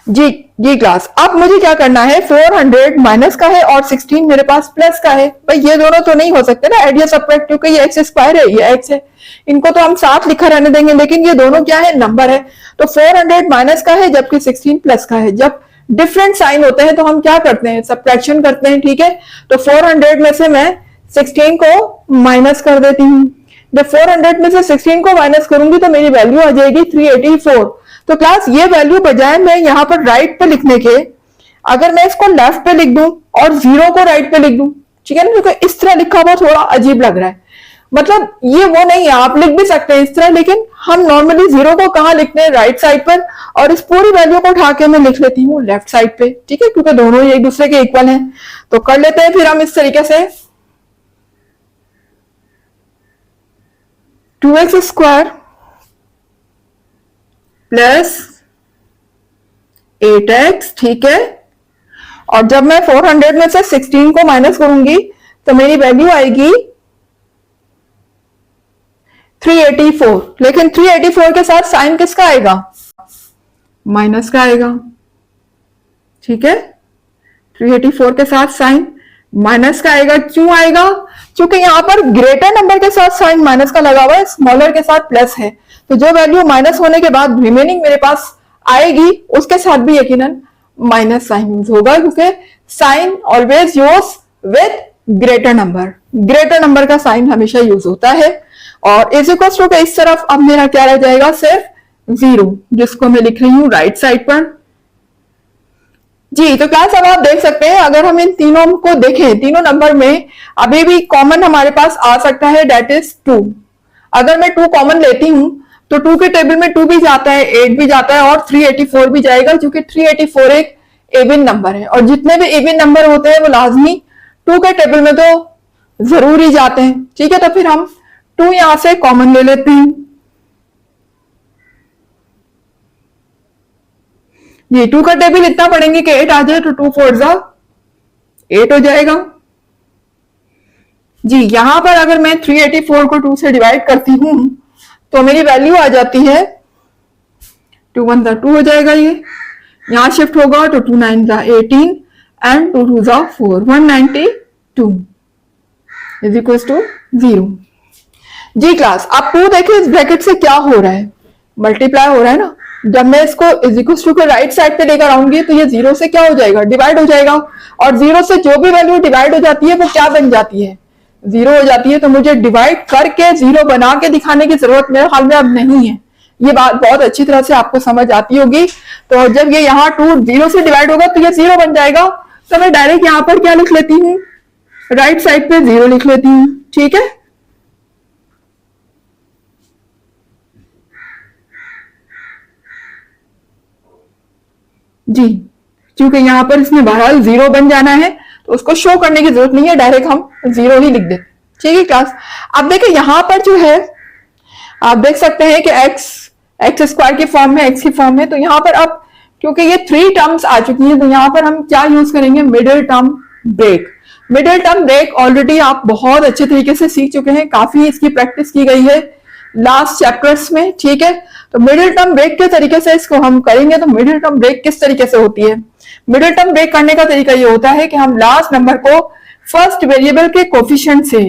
जी। जी क्लास अब मुझे क्या करना है, 400 माइनस का है और 16 मेरे पास प्लस का है। भाई ये दोनों तो नहीं हो सकते ना एड या सबट्रैक्ट, क्योंकि ये एक्स स्क्वायर है ये एक्स है, इनको तो हम साथ लिखा रहने देंगे, लेकिन ये दोनों क्या है नंबर है। तो 400 माइनस का है जबकि 16 प्लस का है। जब डिफरेंट साइन होते हैं तो हम क्या करते हैं सबट्रैक्शन करते हैं, ठीक है। तो 400 में से मैं 16 को माइनस कर देती हूँ। जब 400 में से 16 को माइनस करूंगी तो मेरी वैल्यू आ जाएगी 384। तो क्लास ये वैल्यू बजाय मैं यहां पर राइट पे लिखने के अगर मैं इसको लेफ्ट पे लिख दूं और 0 को राइट पे लिख दूं, ठीक है ना, क्योंकि इस तरह लिखा हुआ थोड़ा अजीब लग रहा है। मतलब ये वो नहीं है, आप लिख भी सकते हैं इस तरह, लेकिन हम नॉर्मली 0 को कहां लिखते हैं राइट साइड पर, और इस पूरी वैल्यू को उठा के मैं लिख लेती हूँ लेफ्ट साइड पे, ठीक है, क्योंकि दोनों ही एक दूसरे के इक्वल हैं। तो कर लेते हैं फिर हम इस तरीके से 2x स्क्वायर प्लस 8x, ठीक है। और जब मैं 400 में से 16 को माइनस करूंगी तो मेरी वैल्यू आएगी 384। लेकिन 384 के साथ साइन किसका आएगा, माइनस का आएगा, ठीक है। 384 के साथ साइन माइनस का आएगा। क्यों आएगा, क्योंकि यहां पर ग्रेटर नंबर के साथ साइन माइनस का लगा हुआ है, स्मॉलर के साथ प्लस है। तो जो वैल्यू माइनस होने के बाद रिमेनिंग मेरे पास आएगी उसके साथ भी यकीनन माइनस साइन यूज होगा, क्योंकि sign always use with greater number, greater number का साइन हमेशा यूज होता है। और इज इक्वल टू के इस तरफ अब मेरा क्या रह जाएगा सिर्फ 0, जिसको मैं लिख रही हूं राइट साइड पर जी। तो क्लास अब आप देख सकते हैं अगर हम इन तीनों को देखें, तीनों नंबर में अभी भी कॉमन हमारे पास आ सकता है, डेट इज 2। अगर मैं 2 कॉमन लेती हूं तो 2 के टेबल में 2 भी जाता है, 8 भी जाता है और 384 भी जाएगा, क्योंकि 384 एक इवन नंबर है और जितने भी इवन नंबर होते हैं वो लाजमी 2 के टेबल में तो जरूर ही जाते हैं। ठीक है, तो फिर हम 2 यहां से कॉमन ले लेते हैं। ये 2 का टेबल इतना पढ़ेंगे कि 8 आ जाए, तो 2 4 जा 8 हो जाएगा जी। यहां पर अगर मैं 384 को 2 से डिवाइड करती हूं तो मेरी वैल्यू आ जाती है 2 1 जा 2 हो जाएगा। ये यहां शिफ्ट होगा तो 2 9 जा 18 एंड 2 2 जा 4 192 इज इक्वल टू 0 जी। क्लास आप 2 देखिए इस ब्रैकेट से क्या हो रहा है, मल्टीप्लाई हो रहा है ना। जब मैं इसको इज इक्वल टू को राइट साइड पे लेकर आऊंगी तो ये 0 से क्या हो जाएगा, डिवाइड हो जाएगा। और 0 से जो भी वैल्यू डिवाइड हो जाती है वो क्या बन जाती है, 0 हो जाती है। तो मुझे डिवाइड करके 0 बना के दिखाने की जरूरत मेरे ख्याल में अब नहीं है। ये बात बहुत अच्छी तरह से आपको समझ आती होगी। तो जब ये यहाँ 2 0 से डिवाइड होगा तो ये 0 बन जाएगा। तो मैं डायरेक्ट यहाँ पर क्या लिख लेती हूँ, राइट साइड पे 0 लिख लेती हूँ। ठीक है, जी। क्योंकि यहां पर इसमें बहरहाल 0 बन जाना है तो उसको शो करने की जरूरत नहीं है, डायरेक्ट हम 0 ही लिख देते। ठीक है क्लास, अब देखिए यहां पर जो है आप देख सकते हैं कि एक्स स्क्वायर की फॉर्म में, एक्स की फॉर्म में। तो यहां पर अब क्योंकि ये 3 टर्म्स आ चुकी हैं तो यहां पर हम क्या यूज करेंगे, middle term break. Middle term break already आप बहुत अच्छे तरीके से सीख चुके हैं, काफी इसकी प्रैक्टिस की गई है लास्ट चैप्टर्स में। ठीक है, तो मिडिल टर्म ब्रेक के तरीके से इसको हम करेंगे। तो मिडिल टर्म ब्रेक किस तरीके से होती है, मिडिल टर्म ब्रेक करने का तरीका ये होता है कि हम लास्ट नंबर को फर्स्ट वेरिएबल के कोफिशिएंट से,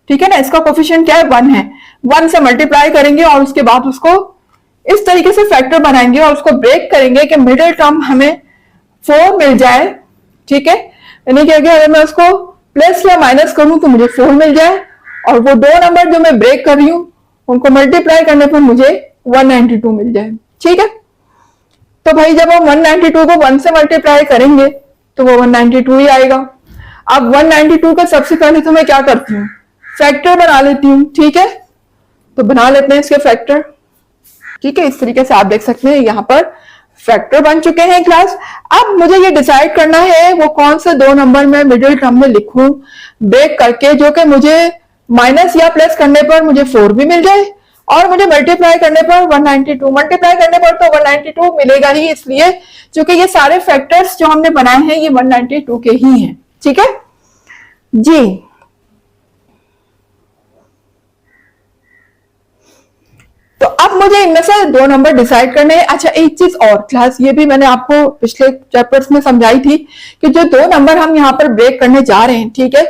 ठीक है ना, इसका कोफिशिएंट क्या है 1 है, 1 से मल्टीप्लाई करेंगे और उसके बाद उसको इस तरीके से फैक्टर बनाएंगे और उसको ब्रेक करेंगे कि मिडिल टर्म हमें 4 मिल जाए। ठीक है, यानी कि अगर मैं उसको प्लस या माइनस करूं तो मुझे 4 मिल जाए और वो 2 नंबर जो मैं ब्रेक कर रही हूं उनको मल्टीप्लाई करने पर मुझे 192 मिल जाए। ठीक है, तो भाई जब हम 192 को 1 से मल्टीप्लाई करेंगे तो वो 192 ही आएगा। अब 192 का सबसे पहले तो मैं क्या करती हूँ, फैक्टर बना लेती हूँ। ठीक है, तो बना लेते हैं इसके फैक्टर। ठीक है, इस तरीके से आप देख सकते हैं यहाँ पर फैक्टर बन चुके हैं क्लास। अब मुझे ये डिसाइड करना है वो कौन से 2 नंबर में मिडिल टर्म में लिखूं ब्रेक करके, जो कि मुझे माइनस या प्लस करने पर मुझे 4 भी मिल जाए और मुझे मल्टीप्लाई करने पर 192, मल्टीप्लाई करने पर तो 192 मिलेगा ही, इसलिए क्योंकि ये सारे फैक्टर्स जो हमने बनाए हैं ये 192 के ही हैं। ठीक है जी, तो अब मुझे इनमें से 2 नंबर डिसाइड करने हैं। अच्छा, एक चीज और क्लास, ये भी मैंने आपको पिछले चैप्टर्स में समझाई थी कि जो 2 नंबर हम यहाँ पर ब्रेक करने जा रहे हैं, ठीक है,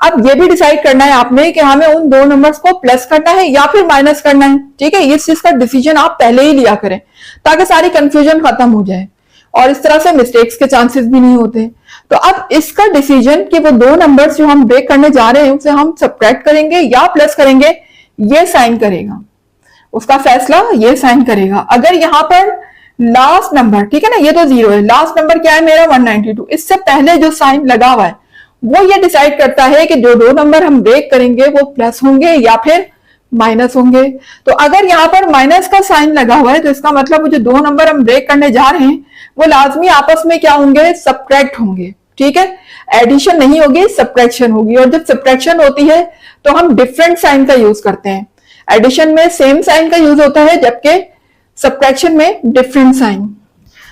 अब ये भी डिसाइड करना है आपने कि हमें उन 2 नंबर्स को प्लस करना है या फिर माइनस करना है। ठीक है, इस चीज का डिसीजन आप पहले ही लिया करें ताकि सारी कंफ्यूजन खत्म हो जाए और इस तरह से मिस्टेक्स के चांसेस भी नहीं होते। तो अब इसका डिसीजन कि वो 2 नंबर्स जो हम ब्रेक करने जा रहे हैं उसे हम सब्ट्रैक्ट करेंगे या प्लस करेंगे, ये साइन करेगा, उसका फैसला ये साइन करेगा। अगर यहाँ पर लास्ट नंबर, ठीक है ना, ये तो 0 है, लास्ट नंबर क्या है मेरा 192, इससे पहले जो साइन लगा हुआ है वो ये डिसाइड करता है कि जो 2 नंबर हम ब्रेक करेंगे वो प्लस होंगे या फिर माइनस होंगे। तो अगर यहाँ पर माइनस का साइन लगा हुआ है तो इसका मतलब वो जो 2 नंबर हम ब्रेक करने जा रहे हैं वो लाजमी आपस में क्या होंगे, सब्ट्रैक्ट होंगे। ठीक है, एडिशन नहीं होगी, सब्ट्रैक्शन होगी। और जब सब्ट्रैक्शन होती है तो हम डिफरेंट साइन का यूज करते हैं। एडिशन में सेम साइन का यूज होता है जबकि सब्ट्रैक्शन में डिफरेंट साइन।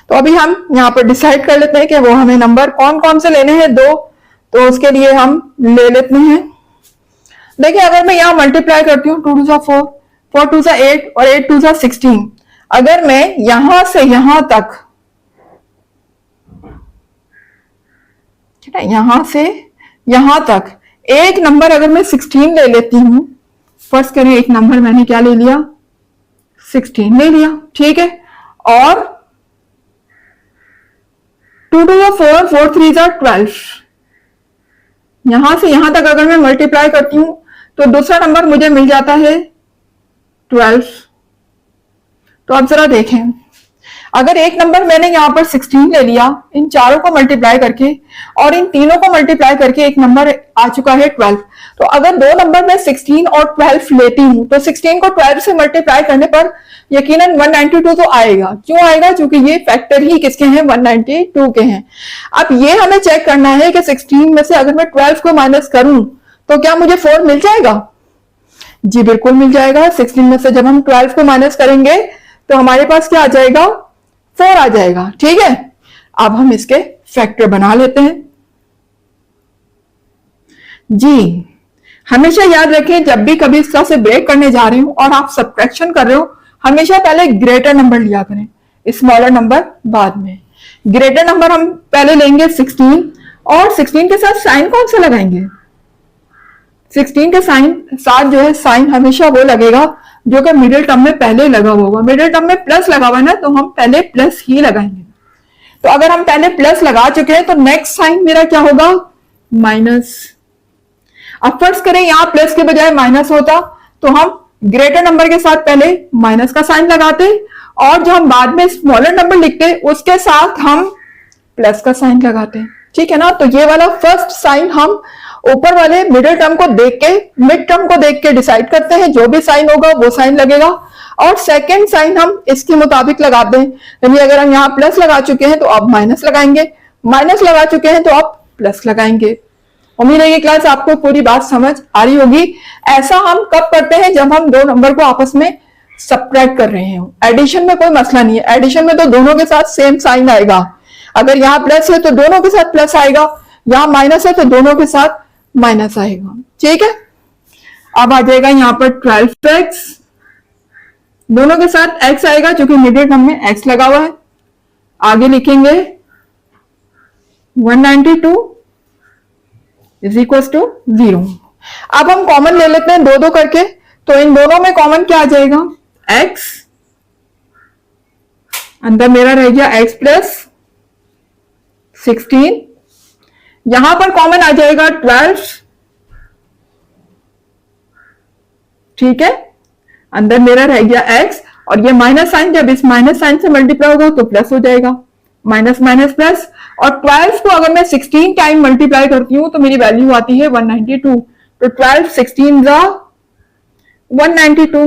तो अभी हम यहाँ पर डिसाइड कर लेते हैं कि वो हमें नंबर कौन कौन से लेने हैं, 2, तो उसके लिए हम ले लेते हैं। देखिए अगर मैं यहाँ मल्टीप्लाई करती हूँ 2 2 जा 4, 4 2 जा 8 और 8 2 जा 16, अगर मैं यहां से यहां तक, ठीक है, यहां से यहां तक एक नंबर अगर मैं 16 ले लेती हूं, फर्स्ट करें एक नंबर मैंने क्या ले लिया, 16 ले लिया। ठीक है, और 2 2 जा 4, 4 3 जा 12, यहां से यहां तक अगर मैं मल्टीप्लाई करती हूं तो दूसरा नंबर मुझे मिल जाता है 12। तो अब जरा देखें, अगर एक नंबर मैंने यहां पर 16 ले लिया, इन चारों को मल्टीप्लाई करके और इन तीनों को मल्टीप्लाई करके एक नंबर आ चुका है 12। तो अगर 2 नंबर में 16 और 12 लेती हूं तो 16 को 12 से मल्टीप्लाई करने पर यकीनन 192 तो आएगा। क्यों आएगा? क्योंकि ये फैक्टर ही किसके हैं, 192 के हैं। अब ये हमें चेक करना है कि 16 में से अगर मैं 12 को माइनस करूं तो क्या मुझे 4 मिल जाएगा? जी बिल्कुल मिल जाएगा। 16 में से जब हम 12 को माइनस करेंगे तो हमारे पास क्या आ जाएगा? 4 आ जाएगा। ठीक है, अब हम इसके फैक्टर बना लेते हैं। जी हमेशा याद रखें, जब भी कभी इसका से ब्रेक करने जा रहे हो और आप सब्ट्रैक्शन कर रहे हो, हमेशा पहले ग्रेटर नंबर लिया करें, स्मॉलर नंबर बाद में। ग्रेटर नंबर हम पहले लेंगे 16, और 16 के साथ साइन कौन सा लगाएंगे? 16 के साथ जो है साइन हमेशा वो लगेगा जो कि मिडिल टर्म में पहले लगा हुआ होगा। मिडिल टर्म में प्लस लगा हुआ है ना, तो हम पहले प्लस ही लगाएंगे। तो अगर हम पहले प्लस लगा चुके हैं तो नेक्स्ट साइन मेरा क्या होगा? माइनस। अब फर्ज करें यहां प्लस के बजाय माइनस होता, तो हम ग्रेटर नंबर के साथ पहले माइनस का साइन लगाते, और जो हम बाद में स्मॉलर नंबर लिखते उसके साथ हम प्लस का साइन लगाते हैं। ठीक है ना? तो ये वाला फर्स्ट साइन हम ऊपर वाले मिडिल टर्म को देख के, मिड टर्म को देख के डिसाइड करते हैं, जो भी साइन होगा वो साइन लगेगा। और सेकंड साइन हम इसके मुताबिक लगाते हैं, यानी अगर हम यहाँ प्लस लगा चुके हैं तो अब माइनस लगाएंगे, माइनस लगा चुके हैं तो अब प्लस लगाएंगे। उम्मीद है ये क्लास आपको पूरी बात समझ आ रही होगी। ऐसा हम कब करते हैं? जब हम दो नंबर को आपस में सब्ट्रैक्ट कर रहे हो। एडिशन में कोई मसला नहीं है, एडिशन में तो दोनों के साथ सेम साइन आएगा। अगर यहाँ प्लस है तो दोनों के साथ प्लस आएगा, यहाँ माइनस है तो दोनों के साथ माइनस आएगा। ठीक है, अब आ जाएगा यहाँ पर 12x, दोनों के साथ x आएगा क्योंकि मिडिल टर्म में x लगा हुआ है। आगे लिखेंगे 192 इज इक्वल टू 0। अब हम कॉमन ले लेते हैं दो दो करके, तो इन दोनों में कॉमन क्या आ जाएगा? x, अंदर मेरा रह गया x प्लस 16, यहां पर कॉमन आ जाएगा 12। ठीक है, अंदर मेरा रह गया x, और ये माइनस साइन जब इस माइनस साइन से मल्टीप्लाई होगा तो प्लस हो जाएगा, माइनस माइनस प्लस। और 12 को अगर मैं 16 टाइम मल्टीप्लाई करती हूं तो मेरी वैल्यू आती है 192। तो 12 16 जा 192।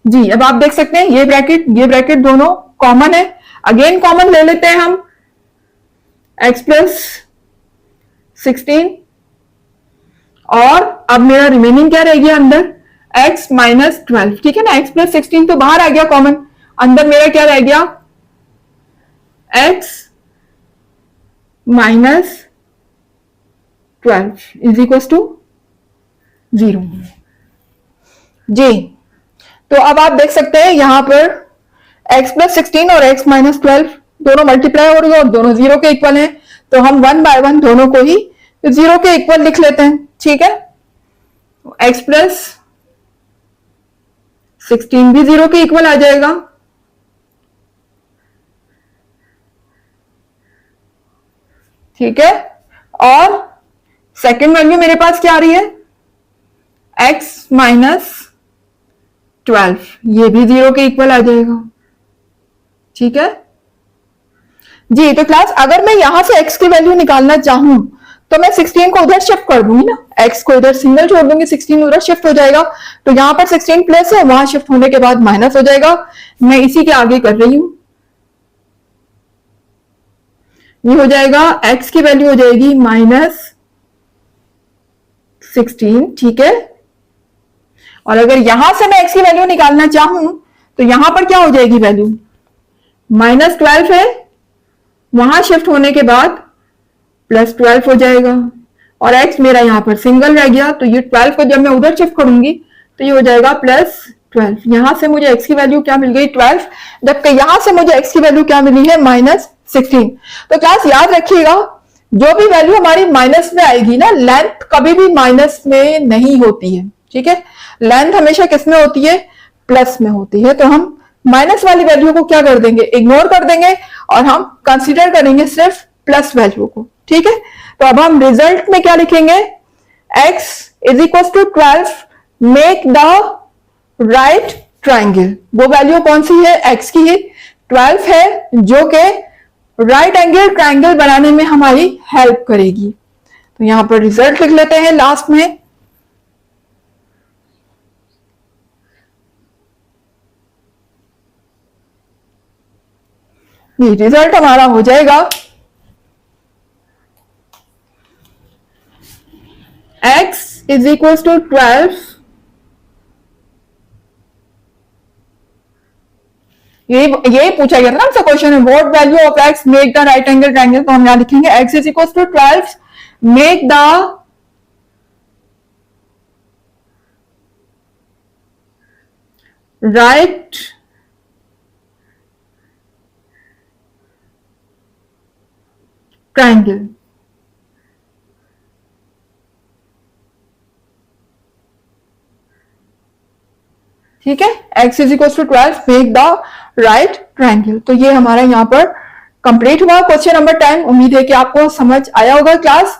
जी अब आप देख सकते हैं ये ब्रैकेट दोनों कॉमन है। अगेन कॉमन ले लेते हैं हम x प्लस 16, और अब मेरा रिमेनिंग क्या रह गया अंदर? x minus 12। ठीक है ना, x प्लस 16 तो बाहर आ गया कॉमन, अंदर मेरा क्या रह गया? x minus 12 is equal to 0। जी तो अब आप देख सकते हैं यहां पर x प्लस 16 और x माइनस 12 दोनों मल्टीप्लाई हो रही है और दोनों 0 के इक्वल हैं, तो हम 1 बाय 1 दोनों को ही 0 के इक्वल लिख लेते हैं। ठीक है, x प्लस 16 भी 0 के इक्वल आ जाएगा। ठीक है, और सेकेंड वैल्यू मेरे पास क्या आ रही है? x माइनस 12, ये भी 0 के इक्वल आ जाएगा। ठीक है जी, तो क्लास अगर मैं यहां से x की वैल्यू निकालना चाहूं तो मैं 16 को उधर शिफ्ट कर दूंगी ना, x को इधर सिंगल छोड़ दूंगी, 16 उधर शिफ्ट हो जाएगा, तो यहां पर 16 प्लस है, वहां शिफ्ट होने के बाद माइनस हो जाएगा। मैं इसी के आगे कर रही हूं, ये हो जाएगा x की वैल्यू हो जाएगी माइनस 16। ठीक है, और अगर यहां से मैं x की वैल्यू निकालना चाहूं तो यहां पर क्या हो जाएगी वैल्यू? माइनस 12 है, वहां शिफ्ट होने के बाद प्लस 12 हो जाएगा, और x मेरा यहां पर सिंगल रह गया, तो ये 12 को जब मैं उधर शिफ्ट करूंगी तो ये हो जाएगा प्लस 12। यहां से मुझे x की वैल्यू क्या मिल गई? 12, जबकि यहां से मुझे x की वैल्यू क्या मिली है? माइनस 16। तो क्लास याद रखिएगा, जो भी वैल्यू हमारी माइनस में आएगी ना, लेंथ कभी भी माइनस में नहीं होती है। ठीक है, लेंथ हमेशा किस में होती है? प्लस में होती है। तो हम माइनस वाली वैल्यू को क्या कर देंगे? इग्नोर कर देंगे, और हम कंसीडर करेंगे सिर्फ प्लस वैल्यू को। ठीक है, तो अब हम रिजल्ट में क्या लिखेंगे? x is equal to 12 make the right triangle. वो वैल्यू कौन सी है? x की ही 12 है, जो कि राइट एंगल ट्राइंगल बनाने में हमारी हेल्प करेगी। तो यहां पर रिजल्ट लिख लेते हैं लास्ट में। रिजल्ट हमारा हो जाएगा इज इक्वल्स टू 12, ये पूछा गया था ना हमसे क्वेश्चन में, what value of X make the right angle triangle, तो हम यहां लिखेंगे X is equals to 12 make the right triangle. ठीक है, x is equal to 12 make the right triangle. तो ये हमारा यहाँ पर कंप्लीट हुआ क्वेश्चन नंबर 10। उम्मीद है कि आपको समझ आया होगा क्लास,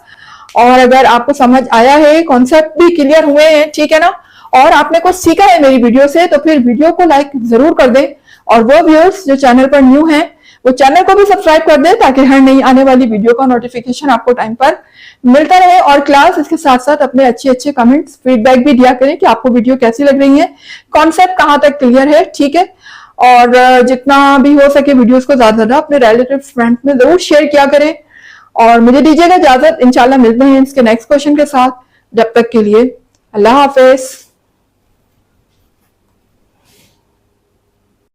और अगर आपको समझ आया है, कॉन्सेप्ट भी क्लियर हुए हैं, ठीक है ना, और आपने कुछ सीखा है मेरी वीडियो से, तो फिर वीडियो को लाइक जरूर कर दें, और वो व्यूअर्स जो चैनल पर न्यू हैं वो चैनल को भी सब्सक्राइब कर दें, ताकि हर नई आने वाली वीडियो का नोटिफिकेशन आपको टाइम पर मिलता रहे। और क्लास इसके साथ साथ अपने अच्छे अच्छे कमेंट्स, फीडबैक भी दिया करें कि आपको वीडियो कैसी लग रही है, कॉन्सेप्ट कहाँ तक क्लियर है, ठीक है। और जितना भी हो सके वीडियोस को ज्यादा ज्यादा अपने रिलेटिव फ्रेंड्स में जरूर शेयर किया करें, और मुझे दीजिएगा इजाजत। इंशाल्लाह मिलते हैं इसके नेक्स्ट क्वेश्चन के साथ, जब तक के लिए अल्लाह हाफिज।